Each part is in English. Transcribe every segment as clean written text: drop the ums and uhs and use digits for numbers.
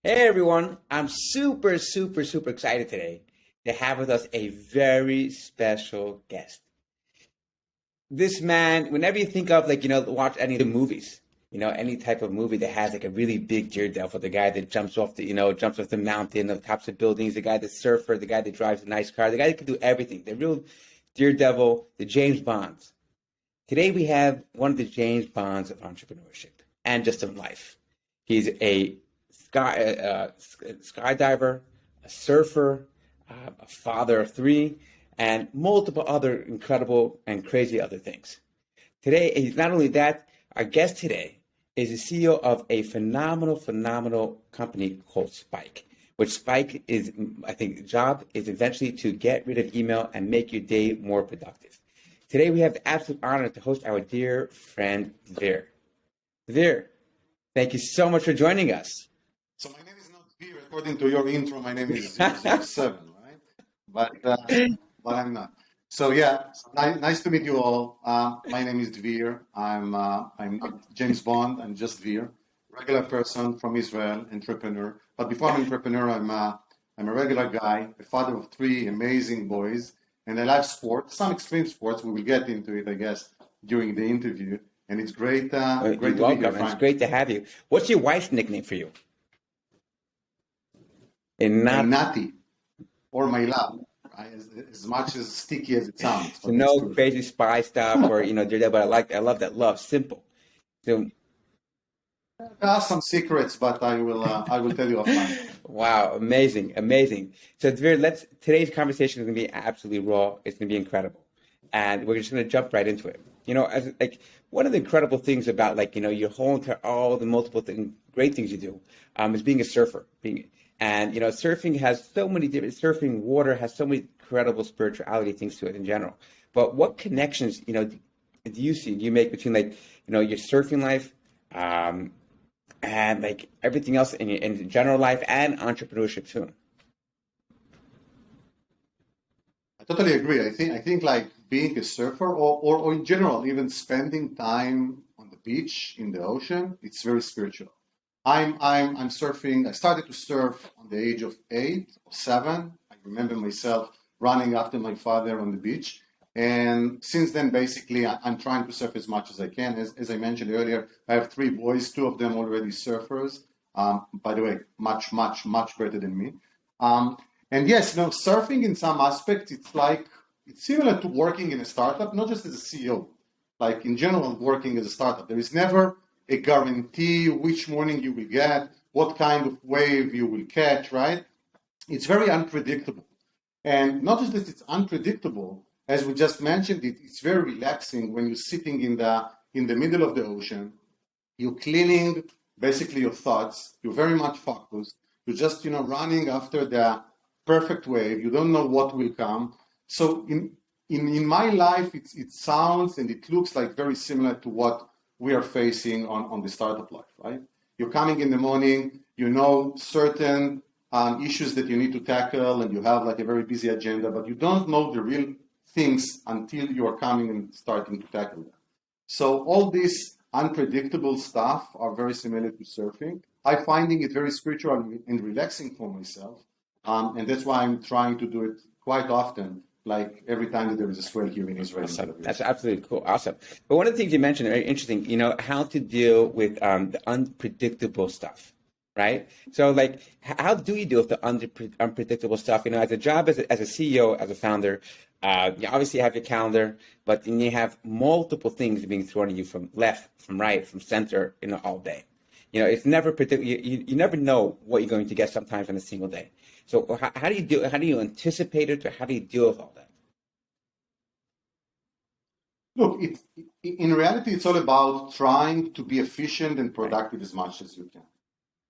Hey everyone, I'm super excited today to have with us a very special guest. This man, whenever you think of watch any of the movies, any type of movie that has like a really big daredevil, the guy that jumps off the mountain, the tops of buildings, the guy that's surfer, the guy that drives a nice car, the guy that can do everything, the real daredevil, the James Bonds. Today we have one of the James Bonds of entrepreneurship and just of life. He's a skydiver, a surfer, a father of three, and multiple other incredible and crazy other things. Today, not only that, our guest today is the CEO of a phenomenal company called Spike, which Spike is, I think, job is eventually to get rid of email and make your day more productive. Today, we have the absolute honor to host our dear friend, Dvir. Dvir, thank you so much for joining us. So my name is not Dvir. According to your intro, my name is 007, right? But I'm not. So yeah, nice to meet you all. My name is Dvir. I'm not James Bond. I'm just Dvir, regular person from Israel, entrepreneur. But before I'm an entrepreneur, I'm a regular guy, a father of three amazing boys, and I love sports, some extreme sports. We will get into it, I guess, during the interview. And it's great, great to welcome. be here. It's great to have you. What's your wife's nickname for you? Nati, or my love, right? As much as sticky as it sounds. So no crazy spy stuff or but I love that love. Simple. So there are some secrets, but I will tell you offline. Wow, amazing. So Dvir, today's conversation is gonna be absolutely raw. It's gonna be incredible. And we're just gonna jump right into it. As like one of the incredible things about your whole entire all the multiple great things you do is being a surfer. Surfing has so many different water has so many incredible spirituality things to it in general. But what connections, do you make between your surfing life, and like everything else in general life and entrepreneurship too? I totally agree. I think like being a surfer or in general, even spending time on the beach, in the ocean, it's very spiritual. I'm surfing. I started to surf on the age of 8 or 7. I remember myself running after my father on the beach. And since then, basically, I'm trying to surf as much as I can. As I mentioned earlier, I have 3 boys, 2 of them already surfers. By the way, much better than me. And yes, surfing in some aspects, it's similar to working in a startup, not just as a CEO. Like in general, working as a startup, there is never a guarantee which morning you will get, what kind of wave you will catch, right? It's very unpredictable. And not just that it's unpredictable, as we just mentioned, it's very relaxing when you're sitting in the middle of the ocean, you're cleaning basically your thoughts, you're very much focused, you're just running after the perfect wave, you don't know what will come. So in my life, it sounds and it looks like very similar to what we are facing on the startup life, right? You're coming in the morning, certain issues that you need to tackle, and you have like a very busy agenda, but you don't know the real things until you are coming and starting to tackle them. So all these unpredictable stuff are very similar to surfing. I'm finding it very spiritual and relaxing for myself, and that's why I'm trying to do it quite often. Like every time that there is a swell here in Israel. Awesome. That's absolutely cool. Awesome. But one of the things you mentioned, very interesting, how to deal with the unpredictable stuff, right? So like, how do you deal with the unpredictable stuff? As a job, as a CEO, as a founder, you obviously have your calendar, but then you have multiple things being thrown at you from left, from right, from center, all day. It's never predictable. You never know what you're going to get sometimes in a single day. So how do you do? How do you anticipate it, or how do you deal with all that? Look, in reality, it's all about trying to be efficient and productive as much as you can.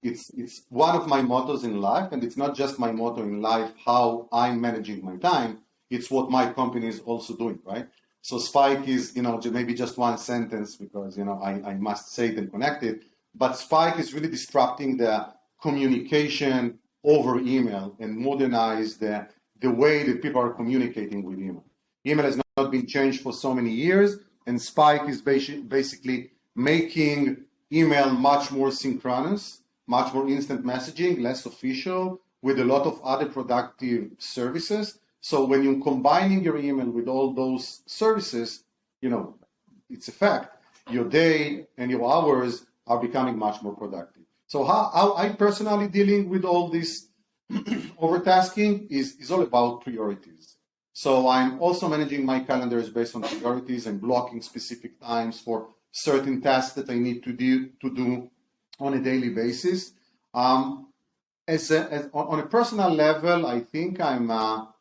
It's one of my mottos in life, and it's not just my motto in life, how I'm managing my time. It's what my company is also doing, right? So Spike is, maybe just one sentence because, I must say it and connect it. But Spike is really disrupting the communication over email and modernize the way that people are communicating with email. Email has not been changed for so many years, and Spike is basically making email much more synchronous much more instant messaging, less official, with a lot of other productive services. So when you're combining your email with all those services, it's a fact, your day and your hours are becoming much more productive. So how I personally dealing with all this overtasking is all about priorities. So I'm also managing my calendars based on priorities and blocking specific times for certain tasks that I need to do on a daily basis. On a personal level, I think I'm more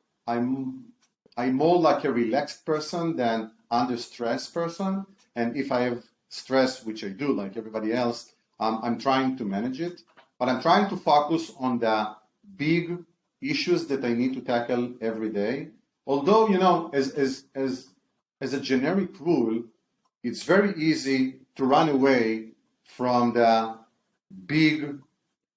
like a relaxed person than under stress person. And if I have stress, which I do, like everybody else, I'm trying to manage it. But I'm trying to focus on the big issues that I need to tackle every day. Although, as a generic rule, it's very easy to run away from the big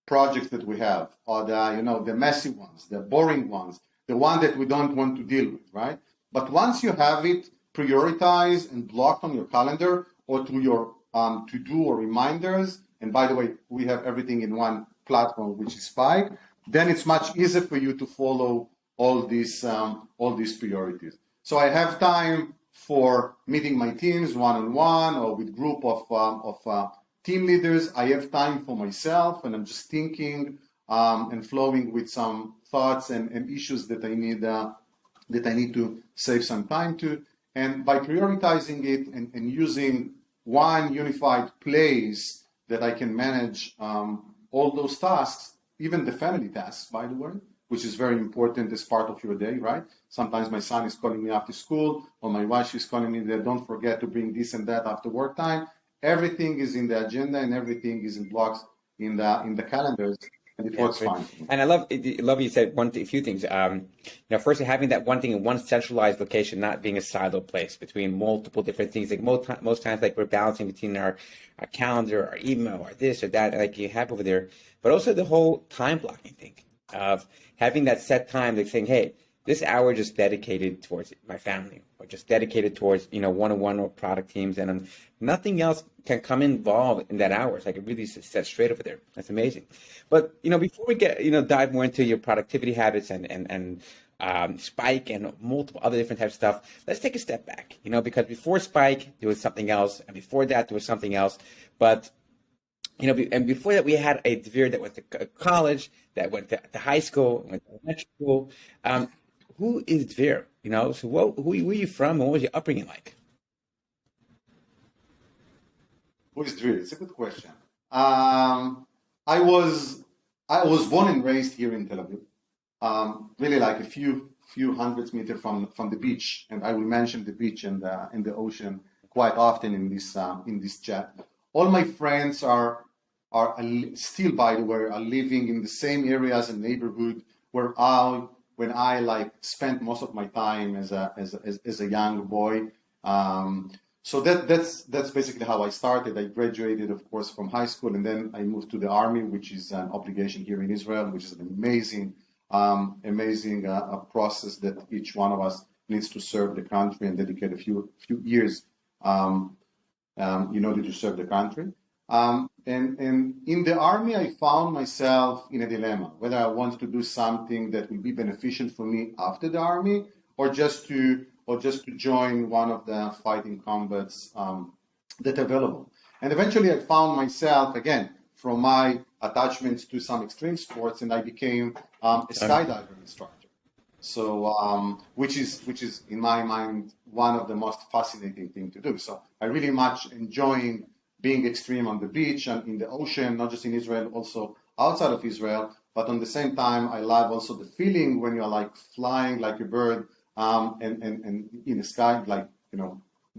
projects that we have, or the messy ones, the boring ones, the one that we don't want to deal with, right? But once you have it prioritized and blocked on your calendar or to your to-do or reminders, and by the way, we have everything in one platform, which is Spike, then it's much easier for you to follow all these priorities. So I have time for meeting my teams one-on-one or with group of team leaders. I have time for myself, and I'm just thinking and flowing with some thoughts and issues that I need to save some time to. And by prioritizing it and using one unified place that I can manage all those tasks, even the family tasks, by the way, which is very important as part of your day, right? Sometimes my son is calling me after school, or my wife is calling me that don't forget to bring this and that after work time. Everything is in the agenda and everything is in blocks in the calendars, and it works fine. And I love you said a few things. First having that one thing in one centralized location, not being a silo place between multiple different things. Like most times, like we're balancing between our calendar, our email, or this or that, like you have over there. But also the whole time blocking thing of having that set time, like saying, hey, this hour just dedicated towards my family, or just dedicated towards one-on-one or product teams, and nothing else can come involved in that hour. It's like it really set straight over there. That's amazing. But before we get dive more into your productivity habits and Spike and multiple other different types of stuff, let's take a step back. Because before Spike there was something else, and before that there was something else. But and before that we had a Dvir that went to college, that went to high school, went to elementary school. Who is Dvir? So who are you from, and what was your upbringing like? Who is Dvir? It's a good question. I was born and raised here in Tel Aviv, really like a few hundreds meters from the beach, and I will mention the beach and the ocean quite often in this chat. All my friends are still, by the way, are living in the same areas and neighborhood where when I like spent most of my time as a young boy. So that's basically how I started. I graduated, of course, from high school, and then I moved to the army, which is an obligation here in Israel, which is an amazing process that each one of us needs to serve the country and dedicate a few years in order to serve the country. And in the army, I found myself in a dilemma, whether I want to do something that will be beneficial for me after the army, or just to join one of the fighting combats that are available. And eventually I found myself, again, from my attachments to some extreme sports, and I became a skydiving instructor. So, which is in my mind one of the most fascinating things to do. So I really much enjoying being extreme on the beach and in the ocean, not just in Israel, also outside of Israel. But on the same time, I love also the feeling when you're like flying like a bird and in the sky, like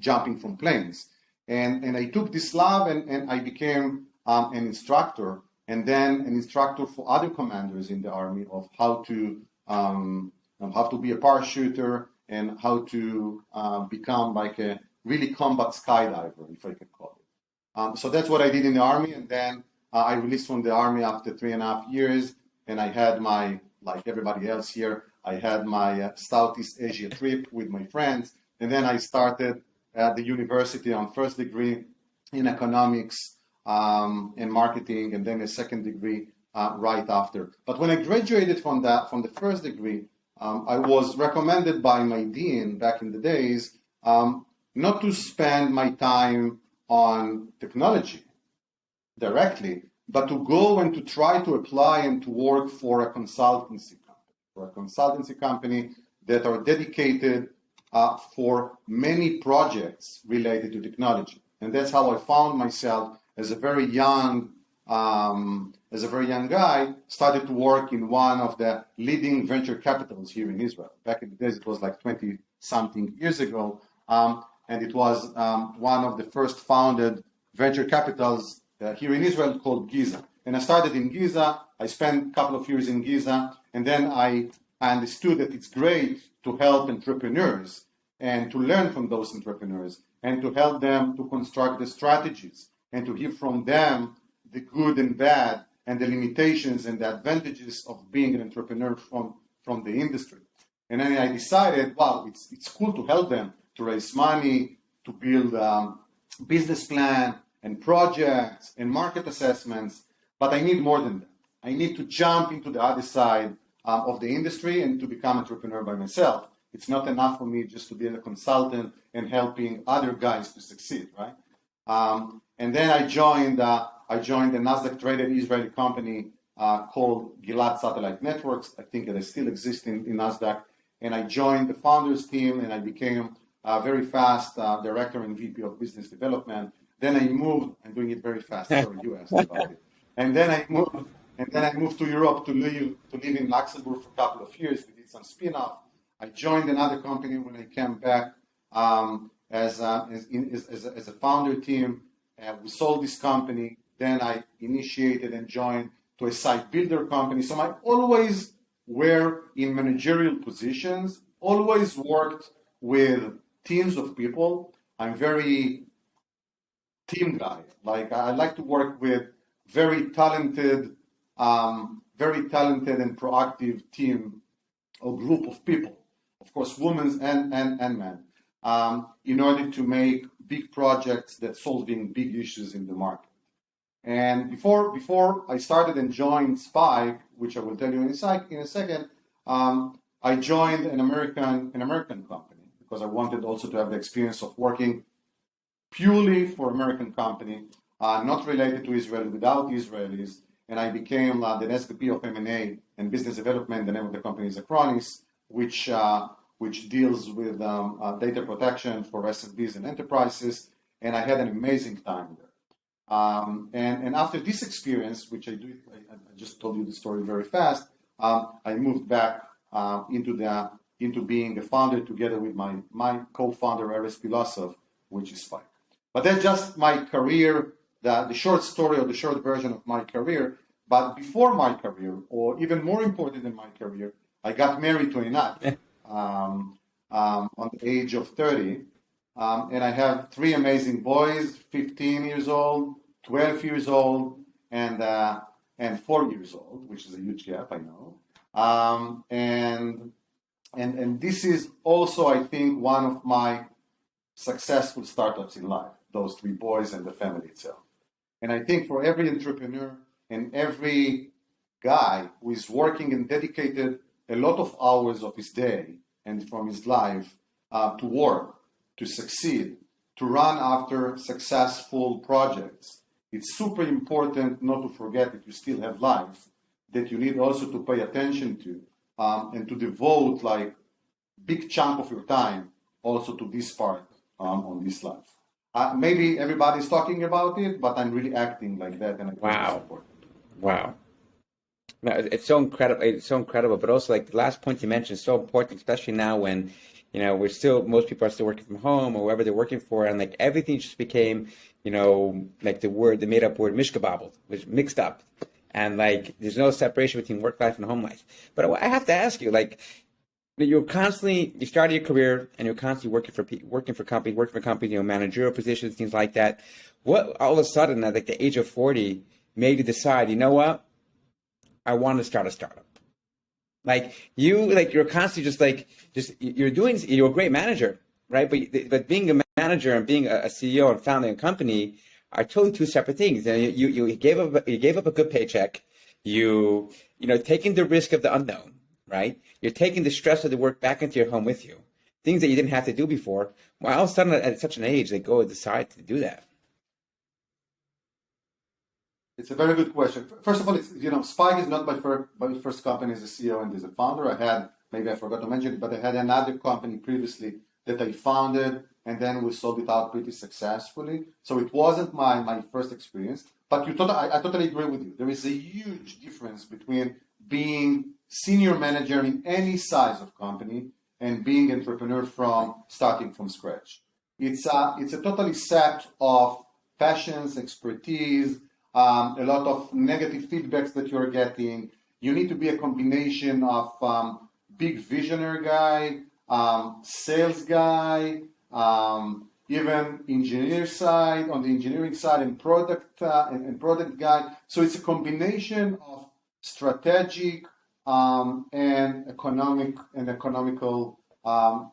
jumping from planes. And I took this love and I became an instructor, and then an instructor for other commanders in the army of how to be a parachuter and how to become like a really combat skydiver, if I can call it. So that's what I did in the army, and then I released from the army after 3.5 years, and I had like everybody else here, I had my Southeast Asia trip with my friends, and then I started at the university on first degree in economics and marketing, and then a second degree right after. But when I graduated from the first degree, I was recommended by my dean back in the days not to spend my time on technology directly, but to go and to try to apply and to work for a consultancy company that are dedicated for many projects related to technology. And that's how I found myself as a very young guy, started to work in one of the leading venture capitals here in Israel. Back in the days, it was like 20 something years ago. And it was one of the first founded venture capitals here in Israel called Giza. And I started in Giza. I spent a couple of years in Giza. And then I understood that it's great to help entrepreneurs and to learn from those entrepreneurs and to help them to construct the strategies and to hear from them the good and bad and the limitations and the advantages of being an entrepreneur from the industry. And then I decided, wow, it's cool to help them to raise money, to build business plan and projects and market assessments, but I need more than that. I need to jump into the other side of the industry and to become an entrepreneur by myself. It's not enough for me just to be a consultant and helping other guys to succeed, right? And then I joined a Nasdaq traded Israeli company called Gilat Satellite Networks. I think it still exists in Nasdaq. And I joined the founders team, and I became very fast director and VP of business development. Then I moved. I'm doing it very fast. Sorry, you asked about it. And then I moved to Europe to live in Luxembourg for a couple of years. We did some spin-off. I joined another company when I came back as a founder team. We sold this company. Then I initiated and joined to a site builder company. So I always were in managerial positions, always worked with teams of people. I'm very team guy. Like I like to work with very talented and proactive team or group of people. Of course, women and men, in order to make big projects that solving big issues in the market. And before I started and joined Spike, which I will tell you in a second, I joined an American company because I wanted also to have the experience of working purely for American company, not related to Israel, without Israelis. And I became the SVP of M&A and business development. The name of the company is Acronis, which deals with data protection for SMBs and enterprises. And I had an amazing time there. And after this experience, which I just told you the story very fast, I moved back into being a founder together with my co-founder, Erez Pilosov, which is Spike. But that's just my career, the short story or the short version of my career. But before my career, or even more important than my career, I got married to Einat on the age of 30. And I have three amazing boys, 15 years old, 12 years old, and 4 years old, which is a huge gap, I know. And this is also, I think, one of my successful startups in life, those three boys and the family itself. And I think for every entrepreneur and every guy who is working and dedicated a lot of hours of his day and from his life to work, to succeed, to run after successful projects, it's super important not to forget that you still have life, that you need also to pay attention to and to devote like big chunk of your time also to this part on this life. Maybe everybody's talking about it, but I'm really acting like that, and I support it. Wow. No, it's so incredible. It's so incredible, but also like the last point you mentioned is so important, especially now when most people are still working from home or wherever they're working for, and like everything just became, like the made up word mishkabobbled, was mixed up, and like there's no separation between work life and home life. But I have to ask you, like, you started your career and you're constantly working for companies, managerial positions, things like that. What all of a sudden at like the age of 40 made you decide, you know what? I want to start a startup. You're constantly you're a great manager, right? But being a manager and being a CEO and founding a company are totally two separate things. And you gave up a good paycheck. Taking the risk of the unknown, right? You're taking the stress of the work back into your home with you. Things that you didn't have to do before. Well, all of a sudden, at such an age, they go and decide to do that. It's a very good question. First of all, Spike is not my first company as a CEO and as a founder. Maybe I forgot to mention it, but I had another company previously that I founded, and then we sold it out pretty successfully. So it wasn't my first experience. But I totally agree with you. There is a huge difference between being senior manager in any size of company and being entrepreneur starting from scratch. It's a totally set of passions, expertise, a lot of negative feedbacks that you're getting. You need to be a combination of big visionary guy, sales guy, even engineering side and product guy. So it's a combination of strategic and economical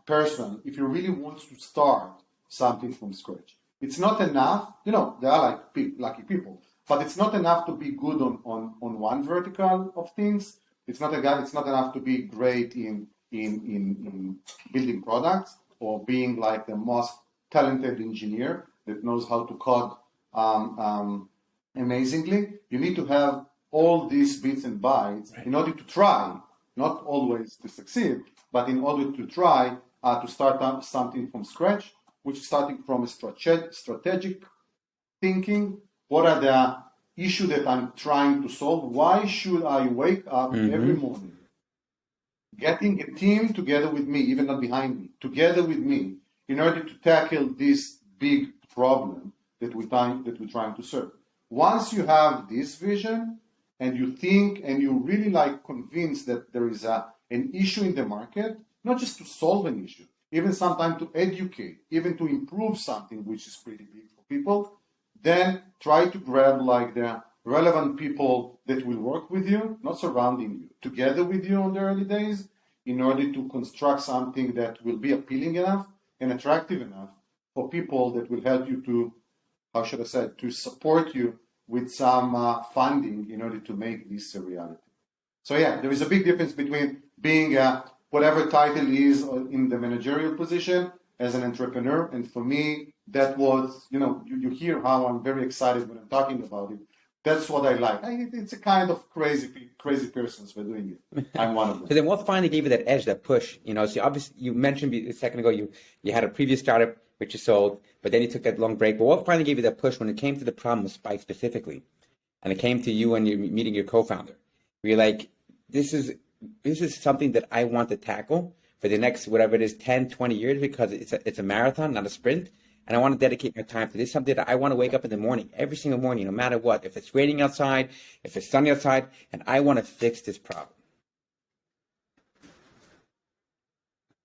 person if you really want to start something from scratch. It's not enough, there are lucky people, but it's not enough to be good on one vertical of things. It's not enough to be great in building products or being like the most talented engineer that knows how to code amazingly. You need to have all these bits and bytes in order to try, not always to succeed, but in order to try to start up something from scratch, which is starting from a strategic thinking. What are the issues that I'm trying to solve? Why should I wake up every morning? Getting a team together with me, even not behind me, together with me, in order to tackle this big problem that we're trying to solve. Once you have this vision and you think and you really convinced that there is an issue in the market, not just to solve an issue, even sometimes to educate, even to improve something which is pretty big for people, then try to grab the relevant people that will work with you, not surrounding you, together with you on the early days, in order to construct something that will be appealing enough and attractive enough for people that will help you to, to support you with some funding in order to make this a reality. So yeah, there is a big difference between being whatever title is in the managerial position as an entrepreneur. And for me, that was, you hear how I'm very excited when I'm talking about it. That's what I like. It's a kind of crazy persons for doing it. I'm one of them. So then what finally gave you that edge, that push? So obviously you mentioned a second ago, you had a previous startup which you sold, but then you took that long break. But what finally gave you that push when it came to the problem with Spike specifically? And it came to you and you're meeting your co-founder. You're like, this is something that I want to tackle for the next, whatever it is, 10, 20 years, because it's a marathon, not a sprint. And I want to dedicate my time to this. Something that I want to wake up in the morning, every single morning, no matter what. If it's raining outside, if it's sunny outside, and I want to fix this problem.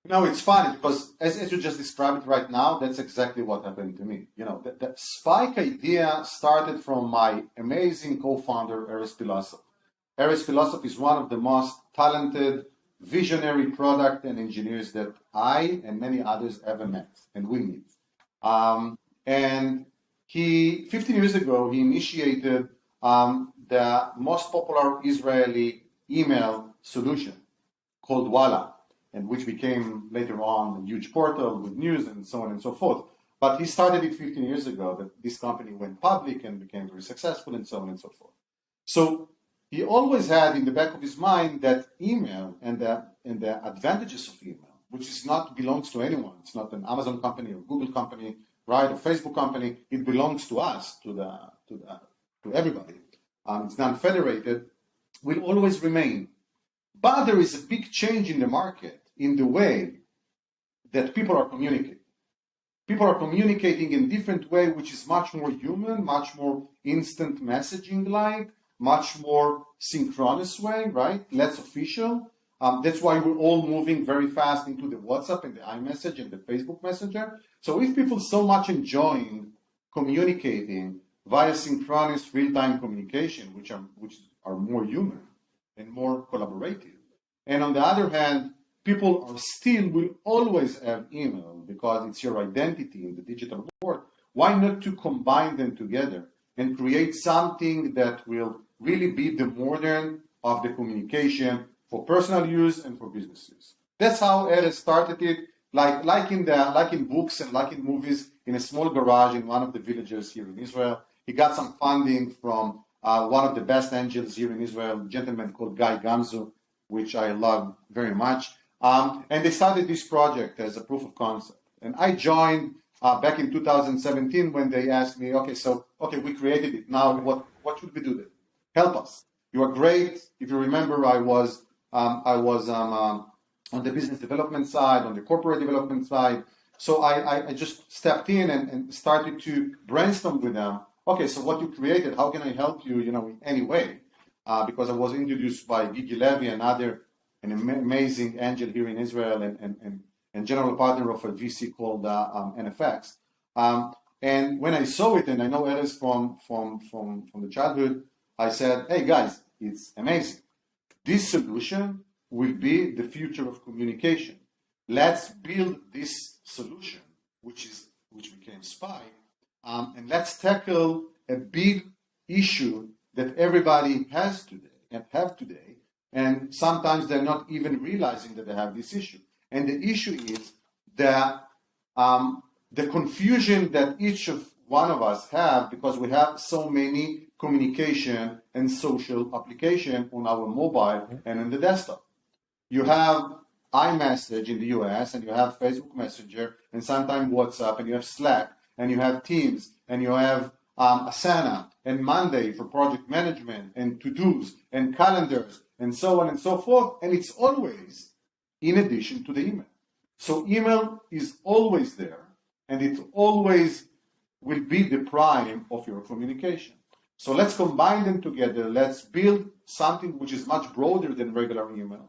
It's funny because as you just described it right now, that's exactly what happened to me. The Spike idea started from my amazing co-founder, Erez Pilosov. Erez Pilosov is one of the most talented, visionary product and engineers that I and many others ever met and will meet. And 15 years ago, he initiated the most popular Israeli email solution called Walla, and which became later on a huge portal with news and so on and so forth. But he started it 15 years ago, that this company went public and became very successful and so on and so forth. So he always had in the back of his mind that email and the advantages of email, which belongs to anyone. It's not an Amazon company or Google company, right, or Facebook company. It belongs to us, to everybody. It's non-federated, will always remain. But there is a big change in the market, in the way that people are communicating. People are communicating in a different way, which is much more human, much more instant messaging-like, much more synchronous way, right? Less official. That's why we're all moving very fast into the WhatsApp and the iMessage and the Facebook Messenger. So if people so much enjoying communicating via synchronous real-time communication, which are more human and more collaborative, and on the other hand, people will always have email because it's your identity in the digital world. why not to combine them together and create something that will really be the modern of the communication for personal use and for business use. That's how Erez started it, like in books and like in movies, in a small garage in one of the villages here in Israel. He got some funding from one of the best angels here in Israel, a gentleman called Guy Gamzu, which I love very much. And they started this project as a proof of concept. And I joined back in 2017 when they asked me, okay, we created it. Now, what should we do then? Help us. You are great. If you remember, I was on the business development side, on the corporate development side. So I just stepped in and started to brainstorm with them. Okay, so what you created, how can I help you, in any way? Because I was introduced by Gigi Levy, an amazing angel here in Israel and general partner of a VC called NFX. And when I saw it, and I know Erez from the childhood, I said, hey guys, it's amazing. This solution will be the future of communication. Let's build this solution, which became Spy, and let's tackle a big issue that everybody has today, and sometimes they're not even realizing that they have this issue. And the issue is the confusion that each of one of us have because we have so many communication and social application on our mobile and on the desktop. You have iMessage in the US, and you have Facebook Messenger, and sometimes WhatsApp, and you have Slack, and you have Teams, and you have Asana, and Monday for project management, and to-dos, and calendars, and so on and so forth. And it's always in addition to the email. So email is always there, and it always will be the prime of your communication. So let's combine them together. Let's build something which is much broader than regular email.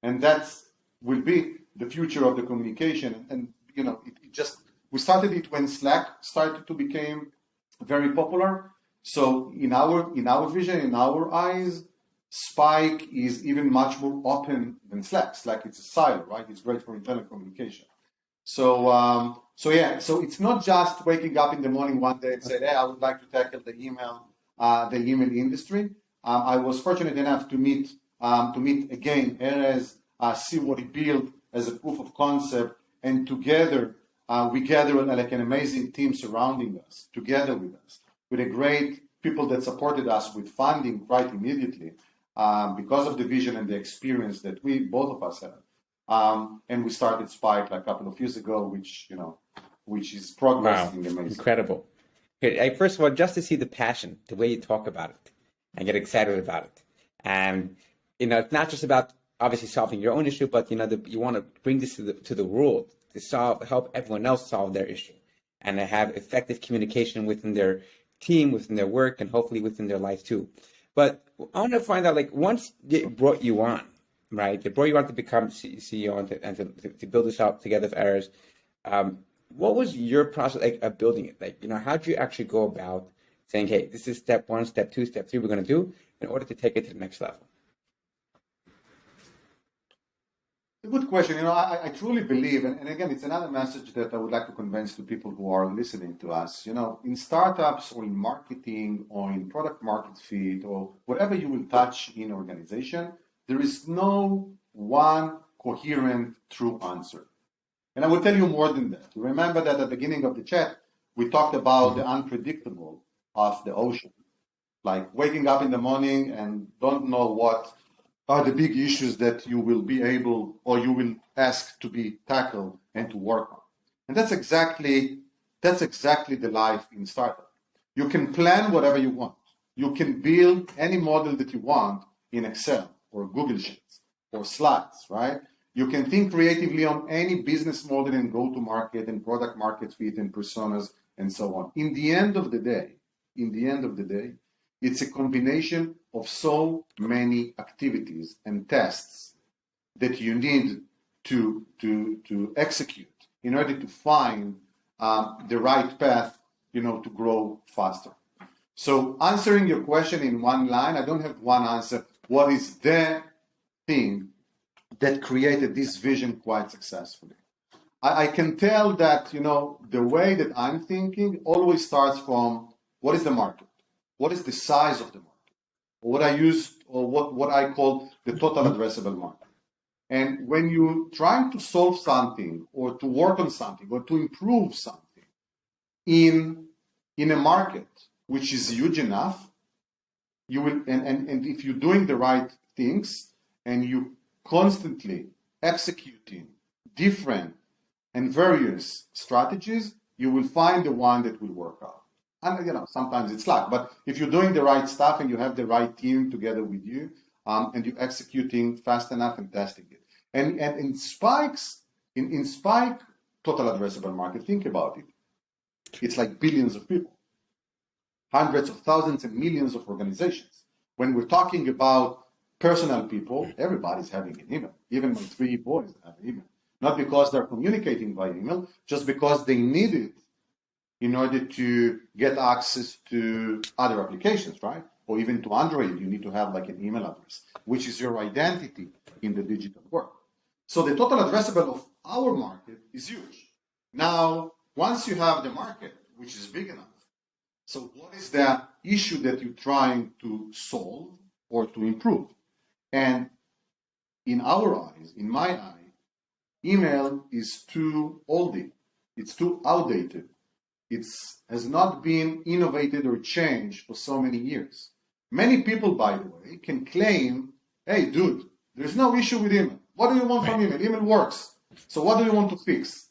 And that will be the future of the communication. And, we started it when Slack started to become very popular. So in our vision, in our eyes, Spike is even much more open than Slack. Slack, it's a silo, right? It's great for internal communication. So it's not just waking up in the morning one day and say, hey, I would like to tackle the email industry. I was fortunate enough to meet again Erez, see what he built as a proof of concept, and together we gather like an amazing team surrounding us, together with a great people that supported us with funding right immediately because of the vision and the experience that we both of us had. And we started Spike like a couple of years ago, which is progressing amazing. Incredible. First of all, just to see the passion, the way you talk about it and get excited about it. And, it's not just about obviously solving your own issue, but, you want to bring this to the world to help everyone else solve their issue and to have effective communication within their team, within their work, and hopefully within their life too. But I want to find out, once they brought you on, right? They brought you on to become CEO and to build this up together with Erez. What was your process of building it? How did you actually go about saying, hey, this is step 1, step 2, step 3 we're going to do in order to take it to the next level? A good question. I truly believe, and again, it's another message that I would like to convey to people who are listening to us. In startups or in marketing or in product market fit or whatever you will touch in organization, there is no one coherent true answer. And I will tell you more than that. Remember that at the beginning of the chat, we talked about the unpredictable of the ocean, like waking up in the morning and don't know what are the big issues that you will be able or you will ask to be tackled and to work on. And that's exactly the life in startup. You can plan whatever you want. You can build any model that you want in Excel or Google Sheets or slides, right? You can think creatively on any business model and go to market and product market fit and personas and so on. In the end of the day, it's a combination of so many activities and tests that you need to execute in order to find the right path, to grow faster. So answering your question in one line, I don't have one answer. What is the thing that created this vision quite successfully? I can tell that, the way that I'm thinking always starts from what is the market? What is the size of the market? What I use, or what I call the total addressable market. And when you're trying to solve something or to work on something or to improve something in a market which is huge enough, you will, and if you're doing the right things and you constantly executing different and various strategies, you will find the one that will work out. And sometimes it's luck, but if you're doing the right stuff and you have the right team together with you, and you're executing fast enough and testing it, and in spikes, in spike total addressable market, think about it. It's like billions of people, hundreds of thousands and millions of organizations. When we're talking about personal people, everybody's having an email. Even my 3 boys have an email. Not because they're communicating by email, just because they need it in order to get access to other applications, right? Or even to Android, you need to have like an email address, which is your identity in the digital world. So the total addressable of our market is huge. Now, once you have the market, which is big enough, so what is the issue that you're trying to solve or to improve? And in our eyes, in my eye, email is too oldie. It's too outdated. It has not been innovated or changed for so many years. Many people, by the way, can claim, hey, dude, there's no issue with email. What do you want from email? Email works. So what do you want to fix?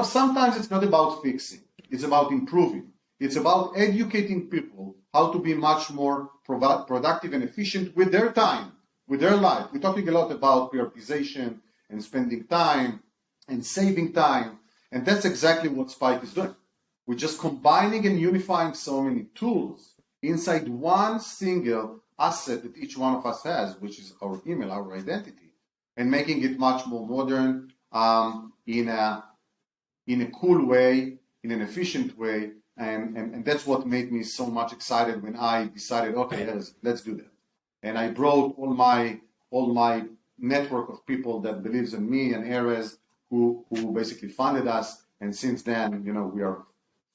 Sometimes it's not about fixing. It's about improving. It's about educating people how to be much more productive and efficient with their time, with their life. We're talking a lot about prioritization and spending time and saving time. And that's exactly what Spike is doing. We're just combining and unifying so many tools inside one single asset that each one of us has, which is our email, our identity, and making it much more modern, in a cool way, in an efficient way. And that's what made me so much excited when I decided, okay, let's do that. And I brought all my network of people that believes in me and Erez, who basically funded us. And since then, we are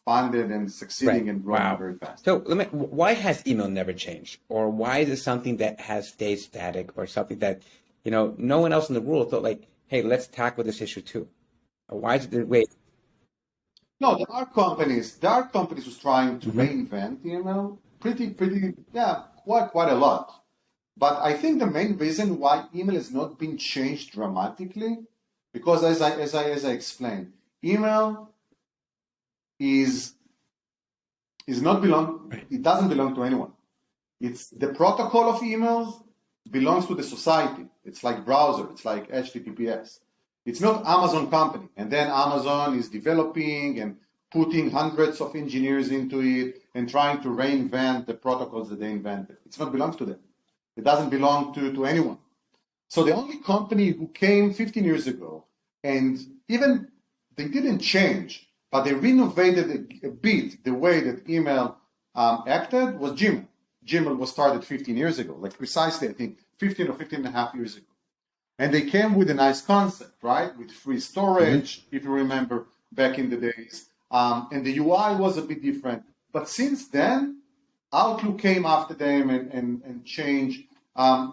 funded and succeeding and growing very fast. So why has email never changed? Or why is it something that has stayed static, or something that, no one else in the world thought like, hey, let's tackle this issue too? Or why is it, wait. No, there are companies who's trying to reinvent email quite a lot. But I think the main reason why email has not been changed dramatically, because as I explained, email is not it doesn't belong to anyone. It's the protocol of emails belongs to the society. It's like browser, it's like HTTPS. It's not Amazon company, and then Amazon is developing and putting hundreds of engineers into it and trying to reinvent the protocols that they invented. It's not belongs to them. It doesn't belong to anyone. So the only company who came 15 years ago, and even they didn't change, but they renovated a bit the way that email acted, was Gmail. Gmail was started 15 years ago, like precisely, I think, 15 or 15 and a half years ago. And they came with a nice concept, right? With free storage, if you remember back in the days. And the UI was a bit different. But since then, Outlook came after them and changed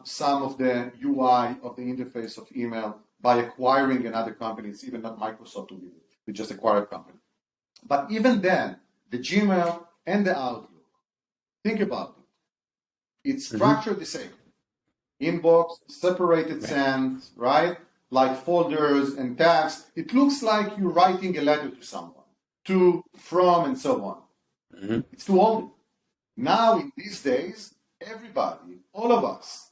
some of the UI of the interface of email by acquiring another company. It's even not Microsoft who did it. They just acquired a company. But even then, the Gmail and the Outlook, think about it. It's structured the same. Inbox, separated send, right? Like folders and tags. It looks like you're writing a letter to someone, to, from, and so on. It's too old. Now, in these days, everybody, all of us,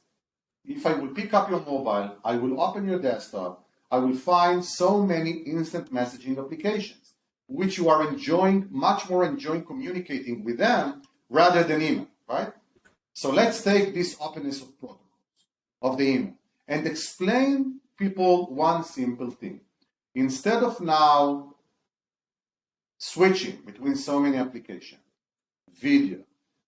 if I will pick up your mobile, I will open your desktop, I will find so many instant messaging applications, which you are much more enjoying communicating with them rather than email, right? So let's take this openness of protocols of the email and explain people one simple thing. Instead of now switching between so many applications, video,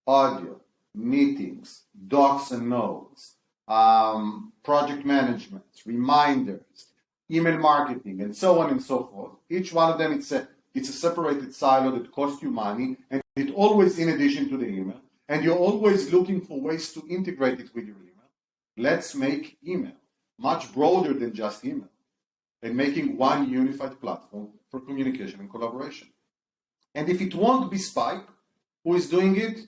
audio, meetings, docs and notes, project management, reminders, email marketing, and so on and so forth. Each one of them, it's a separated silo that costs you money, and it always in addition to the email, and you're always looking for ways to integrate it with your email. Let's make email much broader than just email, and making one unified platform for communication and collaboration. And if it won't be Spike who is doing it,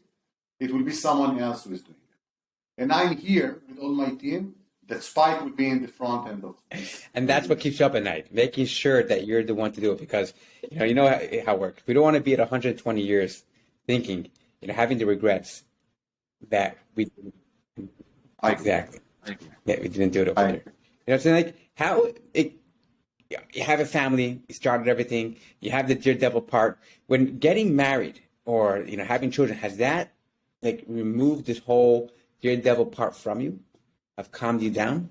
it will be someone else who is doing it. And I'm here with all my team that Spike would be in the front end of this. And that's what keeps you up at night, making sure that you're the one to do it, because you know how it works. We don't want to be at 120 years thinking, having the regrets that we didn't. Exactly. Yeah, we didn't do it over there. You know what I'm saying? Like you have a family, you started everything, you have the daredevil part. When getting married or having children, has that like removed this whole daredevil part from you? Have calmed you down?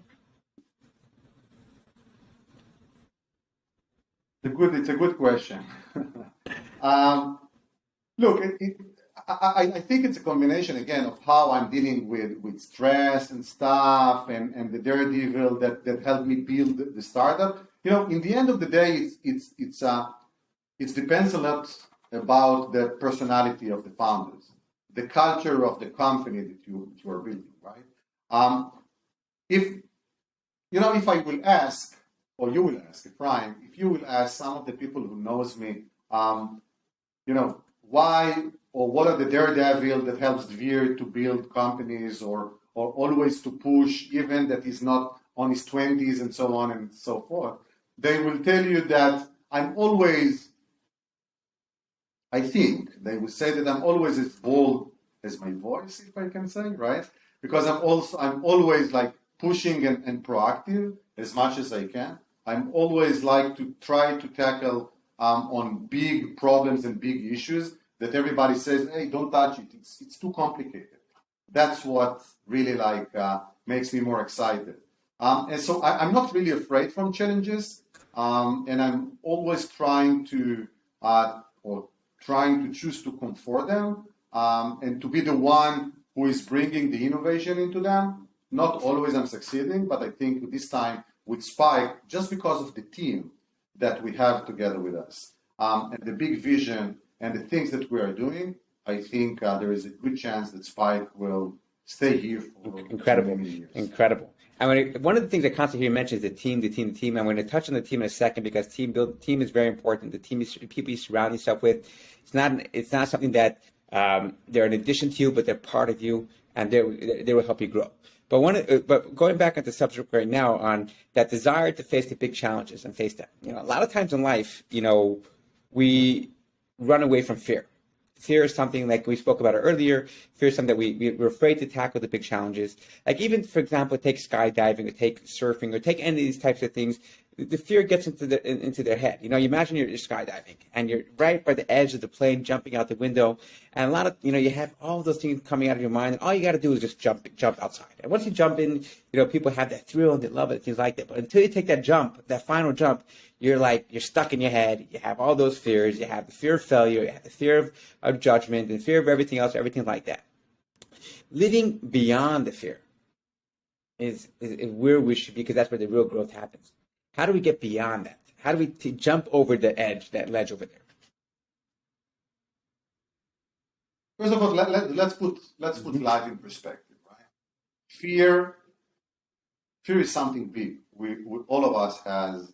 It's a good question. Look, I think it's a combination again of how I'm dealing with stress and stuff, and the daredevil that helped me build the startup. In the end of the day, it depends a lot about the personality of the founders, the culture of the company that you are building, right? If I will ask, or you will ask, Ephraim, if you will ask some of the people who knows me, why or what are the daredevil that helps Dvir to build companies or always to push, even that he's not on his 20s and so on and so forth, they will tell you that I think they will say that I'm always as bold as my voice, if I can say, right? Because I'm always like pushing and proactive as much as I can. I'm always like to try to tackle on big problems and big issues that everybody says, hey, don't touch it. It's too complicated. That's what really makes me more excited. And so I'm not really afraid from challenges, and I'm always trying to choose to comfort them and to be the one who is bringing the innovation into them. Not always I'm succeeding, but I think this time with Spike, just because of the team that we have together with us and the big vision and the things that we are doing, I think there is a good chance that Spike will stay here for many years. Incredible. And one of the things that constantly here mentions is the team. I'm going to touch on the team in a second because team is very important. The team is people you surround yourself with. It's not something that they're an addition to you, but they're part of you, and they will help you grow. But going back at the subject right now on that desire to face the big challenges and face them. A lot of times in life, we run away from fear. Fear is something like we spoke about it earlier. Fear is something that we're afraid to tackle the big challenges. Like even, for example, take skydiving or take surfing or take any of these types of things. The fear gets into their head. You imagine you're skydiving and you're right by the edge of the plane, jumping out the window, and a lot of you have all those things coming out of your mind, and all you got to do is just jump outside. And once you jump in, people have that thrill and they love it, things like that. But until you take that jump, that final jump, you're stuck in your head. You have all those fears. You have the fear of failure. You have the fear of judgment and fear of everything else, everything like that. Living beyond the fear is where we should be, because that's where the real growth happens. How do we get beyond that? How do we jump over the edge, that ledge over there? First of all, let's put life in perspective, right? Fear is something big. We all of us has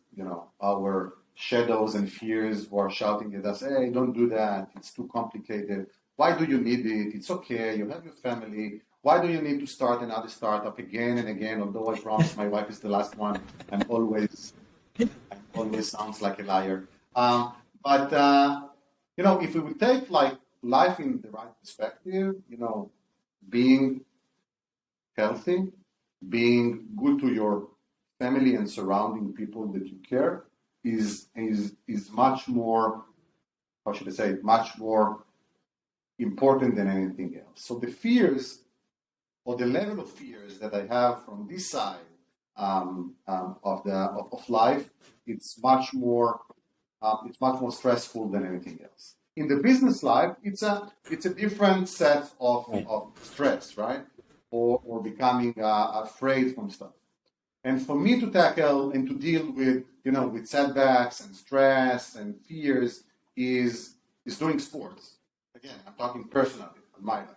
our shadows and fears who are shouting at us, "Hey, don't do that. It's too complicated. Why do you need it? It's okay. You have your family. Why do you need to start another startup again and again? Although I promise my wife is the last one, I'm always sounds like a liar. But if we would take life in the right perspective, being healthy, being good to your family and surrounding people that you care is much more, how should I say, much more important than anything else. So the fears, or the level of fears that I have from this side of life, it's much more stressful than anything else. In the business life, it's a different set of stress, right? Or becoming afraid from stuff. And for me to tackle and to deal with, with setbacks and stress and fears is doing sports. Again, I'm talking personally in my life.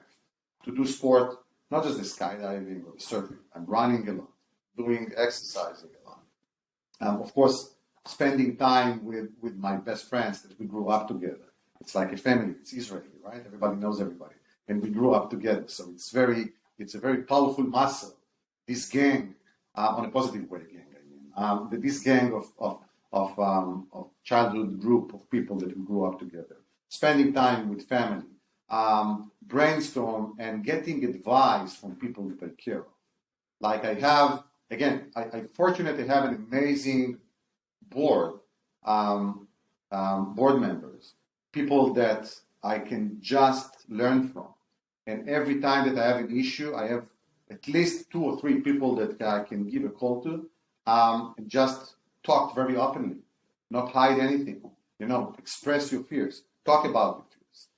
To do sport, not just the skydiving or the surfing. I'm running a lot, doing exercising a lot. Of course, spending time with my best friends that we grew up together. It's like a family. It's Israeli, right? Everybody knows everybody, and we grew up together. So it's a very powerful muscle. This gang, on a positive way, gang. This gang of childhood group of people that we grew up together, spending time with family, brainstorm and getting advice from people that I care of. Like I have, again, I'm fortunate to have an amazing board, board members, people that I can just learn from. And every time that I have an issue, I have at least 2 or 3 people that I can give a call to, and just talk very openly, not hide anything. Express your fears, talk about your fears.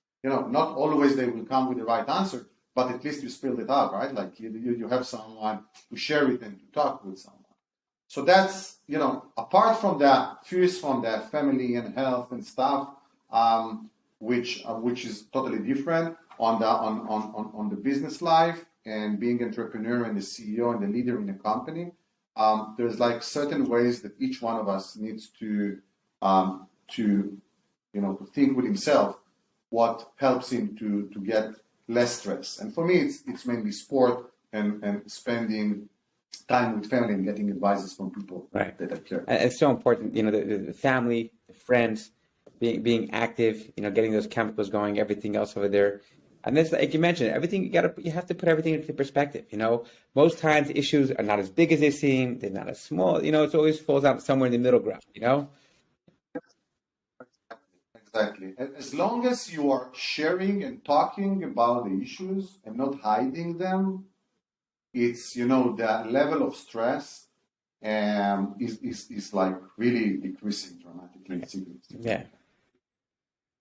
Not always they will come with the right answer, but at least you spilled it out, right? Like you have someone to share it and to talk with someone. So that's, apart from that, fears from that family and health and stuff, which is totally different on the business life and being entrepreneur and the CEO and the leader in a company. There's like certain ways that each one of us needs to think with himself what helps him to get less stress. And for me, it's mainly sport and spending time with family and getting advices from people Right. that I care. And it's so important, the family, the friends, being active, getting those chemicals going, everything else over there. And that's like you mentioned, everything you have to put everything into perspective. Most times issues are not as big as they seem, they're not as small. It always falls out somewhere in the middle ground. Exactly. As long as you are sharing and talking about the issues and not hiding them, it's the level of stress is like really decreasing dramatically and significantly. Yeah.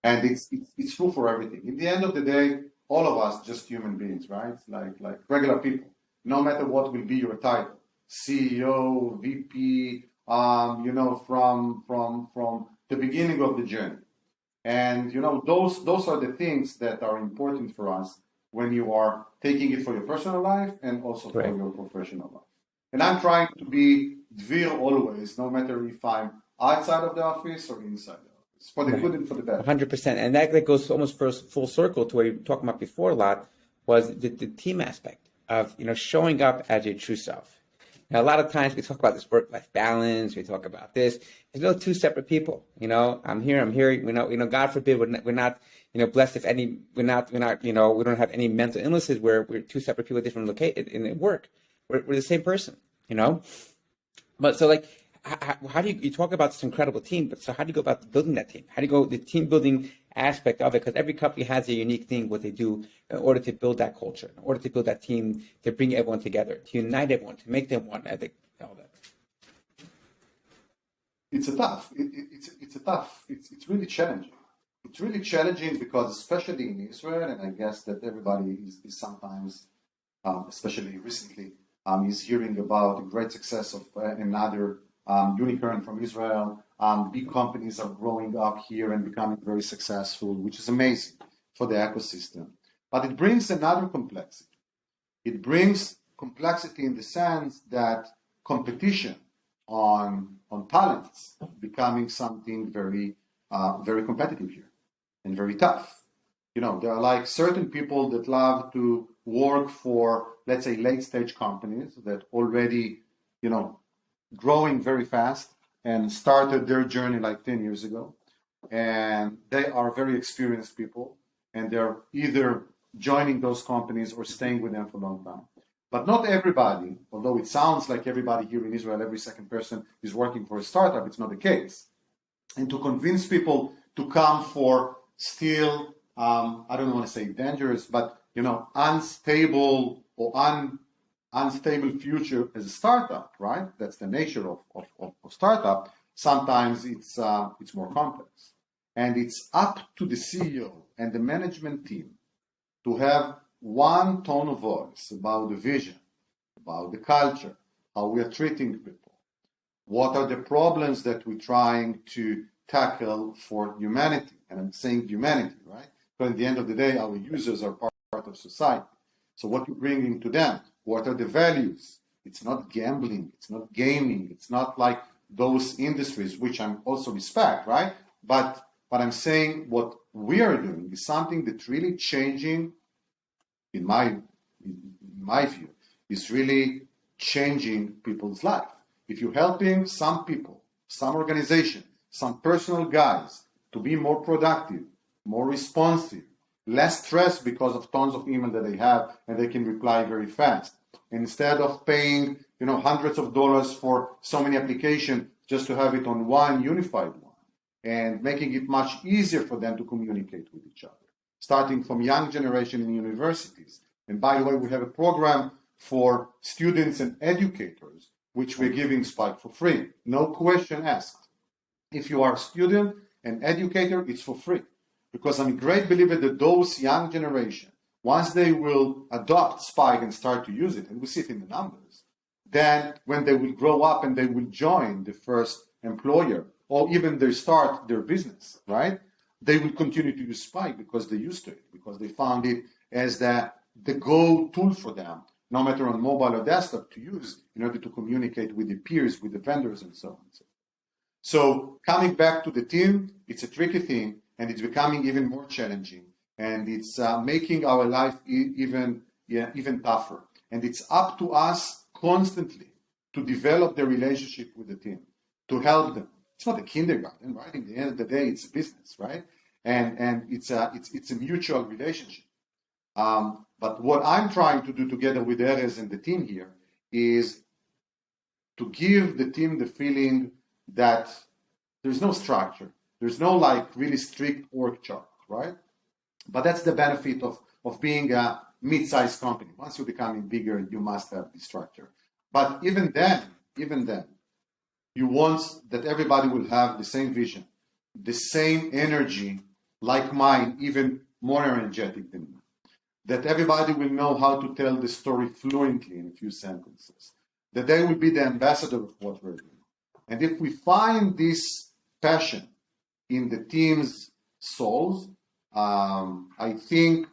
And it's true for everything. In the end of the day, all of us just human beings, right? Like regular people. No matter what will be your title, CEO, VP, from the beginning of the journey. And those are the things that are important for us when you are taking it for your personal life and also for Right. your professional life. And I'm trying to be Dvir always, no matter if I'm outside of the office or inside the office, for the good and for the bad. 100%. And that goes almost full circle to what you were talking about before a lot, was the team aspect of showing up as your true self. Now, a lot of times we talk about this work-life balance. We talk about this. There's no 2 separate people. I'm here. God forbid we're not blessed if we're not we don't have any mental illnesses where we're 2 separate people, different located in work. We're the same person. But so like, how do you talk about this incredible team? But so how do you go about building that team? How do you go the team building aspect of it? Because every company has a unique thing what they do in order to build that culture, in order to build that team, to bring everyone together, to unite everyone, to make them one. I think all that. It's really challenging. It's really challenging because especially in Israel, and I guess that everybody is sometimes, especially recently, is hearing about the great success of another unicorn from Israel. Big companies are growing up here and becoming very successful, which is amazing for the ecosystem. But it brings another complexity. It brings complexity in the sense that competition on talents becoming something very very competitive here and very tough. There are like certain people that love to work for, let's say, late stage companies that already growing very fast and started their journey like 10 years ago, and they are very experienced people, and they're either joining those companies or staying with them for a long time. But not everybody, although it sounds like everybody here in Israel, every second person is working for a startup, it's not the case. And to convince people to come for still, I don't want to say dangerous, but unstable or unstable future as a startup, right? That's the nature of startup. Sometimes it's more complex. And it's up to the CEO and the management team to have one tone of voice about the vision, about the culture, how we are treating people, what are the problems that we're trying to tackle for humanity. And I'm saying humanity, right? Because at the end of the day, our users are part of society. So what you're bringing to them, what are the values? It's not gambling, it's not gaming, it's not like those industries, which I also respect, right? But I'm saying what we are doing is something that's really changing, in my view, is really changing people's life. If you're helping some people, some organization, some personal guys to be more productive, more responsive, less stressed because of tons of email that they have and they can reply very fast. And instead of paying, hundreds of dollars for so many applications just to have it on one unified one, and making it much easier for them to communicate with each other, starting from young generation in universities. And by the way, we have a program for students and educators, which we're giving Spike for free. No question asked. If you are a student and educator, it's for free. Because I'm a great believer that those young generation, once they will adopt Spike and start to use it, and we see it in the numbers, then when they will grow up and they will join the first employer, or even they start their business, right? They will continue to use Spike because they're used to it, because they found it as the go tool for them, no matter on mobile or desktop, to use in order to communicate with the peers, with the vendors, and so on. So coming back to the team, it's a tricky thing, and it's becoming even more challenging, and it's making our life even tougher. And it's up to us constantly to develop the relationship with the team, to help them. It's not a kindergarten, right? At the end of the day, it's a business, right? And it's a mutual relationship. But what I'm trying to do together with Erez and the team here is to give the team the feeling that there's no structure, there's no really strict org chart, right? But that's the benefit of being a mid-sized company. Once you're becoming bigger, you must have the structure. But even then, you want that everybody will have the same vision, the same energy like mine, even more energetic than me. That everybody will know how to tell the story fluently in a few sentences. That they will be the ambassador of what we're doing. And if we find this passion in the team's souls, I think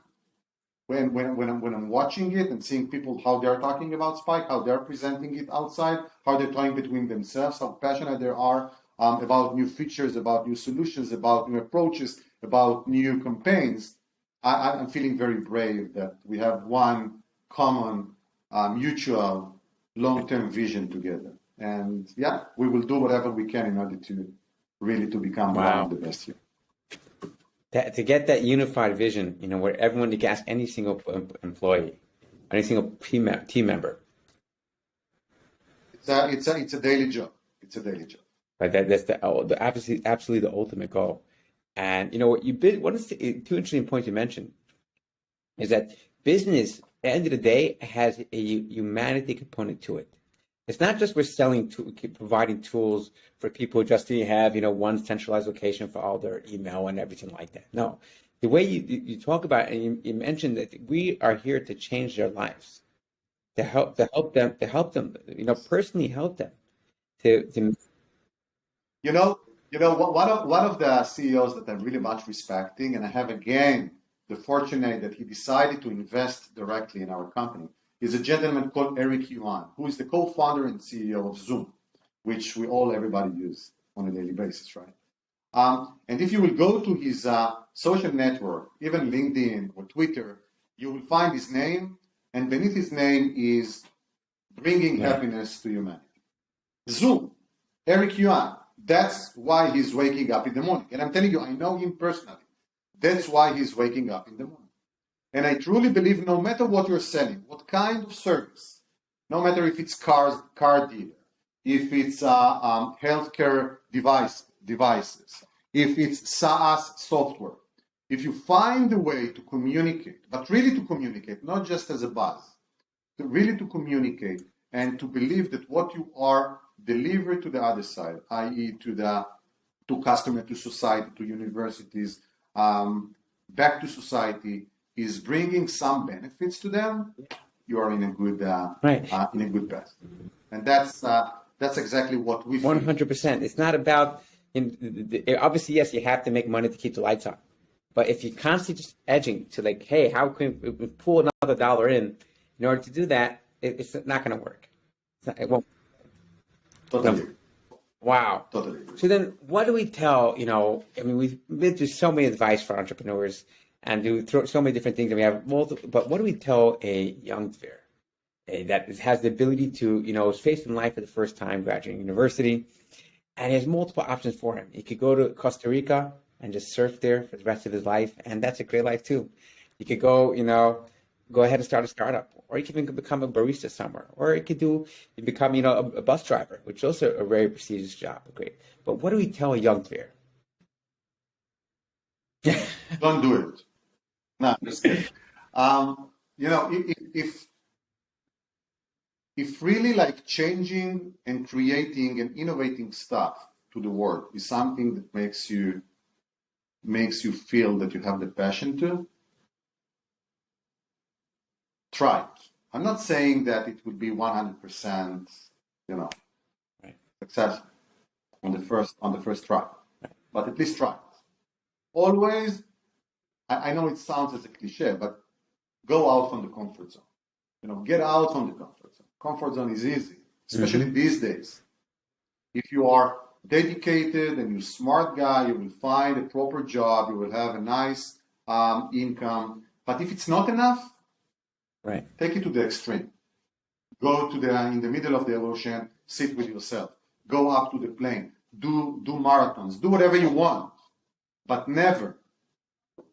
when I'm watching it and seeing people, how they're talking about Spike, how they're presenting it outside, how they're talking between themselves, how passionate they are about new features, about new solutions, about new approaches, about new campaigns, I'm feeling very brave that we have one common, mutual, long-term vision together. And yeah, we will do whatever we can in order to really to become one of the best here. To get that unified vision, where everyone, you can ask any single employee, any single team member. It's a daily job. It's a daily job. Right, that's absolutely the ultimate goal. And one of the two interesting points you mentioned is that business, at the end of the day, has a humanity component to it. It's not just we're providing tools for people just to have, one centralized location for all their email and everything like that. No, the way you talk about it, and you mentioned that we are here to change their lives, to help them, personally help them. One of the CEOs that I'm really much respecting, and I have again the fortune that he decided to invest directly in our company, is a gentleman called Eric Yuan, who is the co-founder and CEO of Zoom, which everybody use on a daily basis, right? And if you will go to his social network, even LinkedIn or Twitter, you will find his name, and beneath his name is bringing happiness to humanity. Zoom, Eric Yuan, that's why he's waking up in the morning. And I'm telling you, I know him personally. That's why he's waking up in the morning. And I truly believe no matter what you're selling, what kind of service, no matter if it's car dealer, if it's healthcare devices, if it's SaaS software, if you find a way to communicate, but really to communicate, not just as a buzz, to really to communicate and to believe that what you are delivering to the other side, i.e. to customer, to society, to universities, back to society, is bringing some benefits to them, you are in a good path. And that's exactly what we feel. 100%. It's not about, obviously, yes, you have to make money to keep the lights on. But if you're constantly just edging to like, hey, how can we pull another dollar in order to do that, it's not going to work. It won't. Totally. Wow. Totally. So then what do we tell, I mean, we've been through so many advice for entrepreneurs and do so many different things, and we have multiple, but what do we tell a young Dvir that has the ability to, is facing life for the first time, graduating university, and he has multiple options for him. He could go to Costa Rica and just surf there for the rest of his life, and that's a great life too. He could go ahead and start a startup, or he can even become a barista somewhere, or he could become, a bus driver, which is also a very prestigious job. Great. But what do we tell a young Dvir? Don't do it. No, I'm just kidding. If really like changing and creating and innovating stuff to the world is something that makes you feel that you have the passion to, try it. I'm not saying that it would be 100%, Right. success on the first try, but at least try it. Always, I know it sounds as a cliche, but go out from the comfort zone. Get out from the comfort zone. Comfort zone is easy, especially these days. If you are dedicated and you're a smart guy, you will find a proper job, you will have a nice income. But if it's not enough, Right. take it to the extreme. Go in the middle of the ocean, sit with yourself. Go up to the plane. Do marathons. Do whatever you want. But never,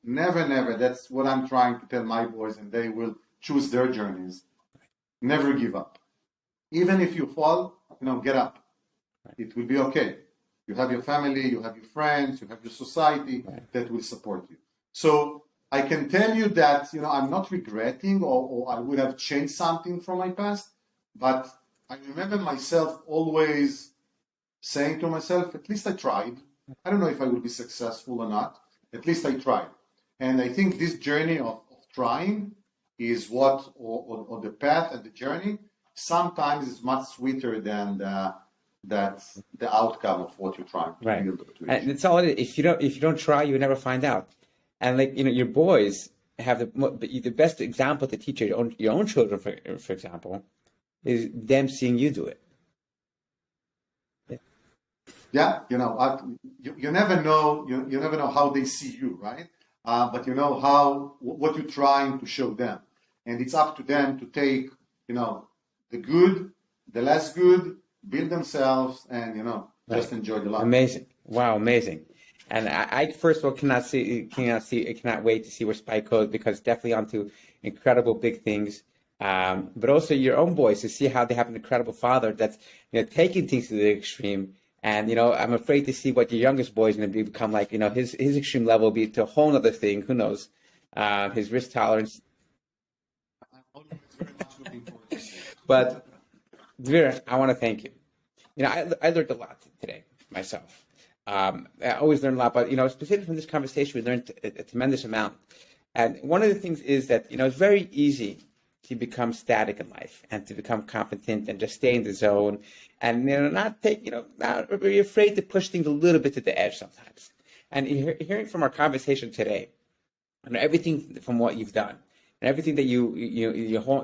that's what I'm trying to tell my boys, and they will choose their journeys. Never give up. Even if you fall, get up. It will be okay. You have your family, you have your friends, you have your society that will support you. So I can tell you that, I'm not regretting or I would have changed something from my past, but I remember myself always saying to myself, at least I tried. I don't know if I will be successful or not. At least I tried. And I think this journey of trying is or the path and the journey sometimes is much sweeter than the outcome of what you're trying to build. And it's all it is. If you don't try, you never find out. And your boys have the best example to teach your own children, for example, is them seeing you do it. Yeah, you never know. You never know how they see you, right? But you know what you're trying to show them, and it's up to them to take, the good, the less good, build themselves, and just enjoy the life. Amazing! Wow, amazing! And I first of all cannot wait to see where Spike goes, because definitely onto incredible big things. But also your own boys, to see how they have an incredible father that's taking things to the extreme. And I'm afraid to see what your youngest boy is going to become like. His extreme level will be to a whole other thing. Who knows? His risk tolerance. I'm always very much looking forward to see it. But Dvir, I want to thank you. I learned a lot today myself. I always learn a lot, but specifically from this conversation, we learned a tremendous amount. And one of the things is that it's very easy to become static in life and to become competent and just stay in the zone and not be afraid to push things a little bit to the edge sometimes. And hearing from our conversation today, and everything from what you've done and everything that you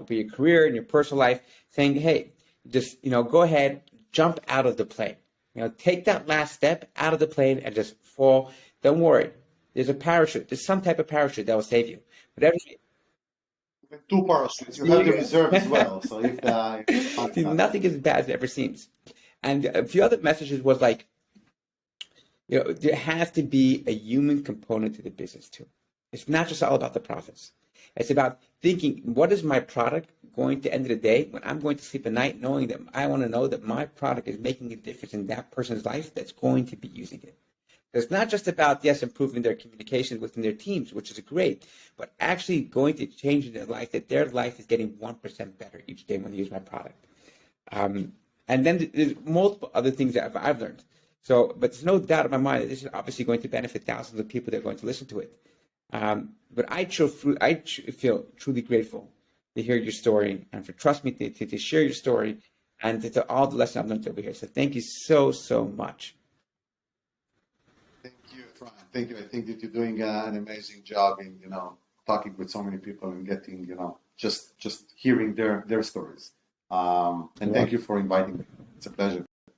for your career and your personal life, saying, hey, just go ahead, jump out of the plane. Take that last step out of the plane and just fall. Don't worry. There's a parachute. There's some type of parachute that will save you. Whatever. Two parachutes. You have the reserve as well. So See, nothing is as bad as it ever seems. And a few other messages was like, there has to be a human component to the business too. It's not just all about the profits. It's about thinking, what is my product going to end of the day when I'm going to sleep at night, knowing that I want to know that my product is making a difference in that person's life that's going to be using it. It's not just about, yes, improving their communication within their teams, which is great, but actually going to change their life, that their life is getting 1% better each day when they use my product. And then there's multiple other things that I've learned. So, but there's no doubt in my mind that this is obviously going to benefit thousands of people that are going to listen to it. But I feel truly grateful to hear your story and for trust me to share your story and to all the lessons I've learned over here. So thank you so, so much. Thank you, Fran. Thank you. I think that you're doing an amazing job in, talking with so many people and getting, just hearing their stories. And thank you for inviting me. It's a pleasure.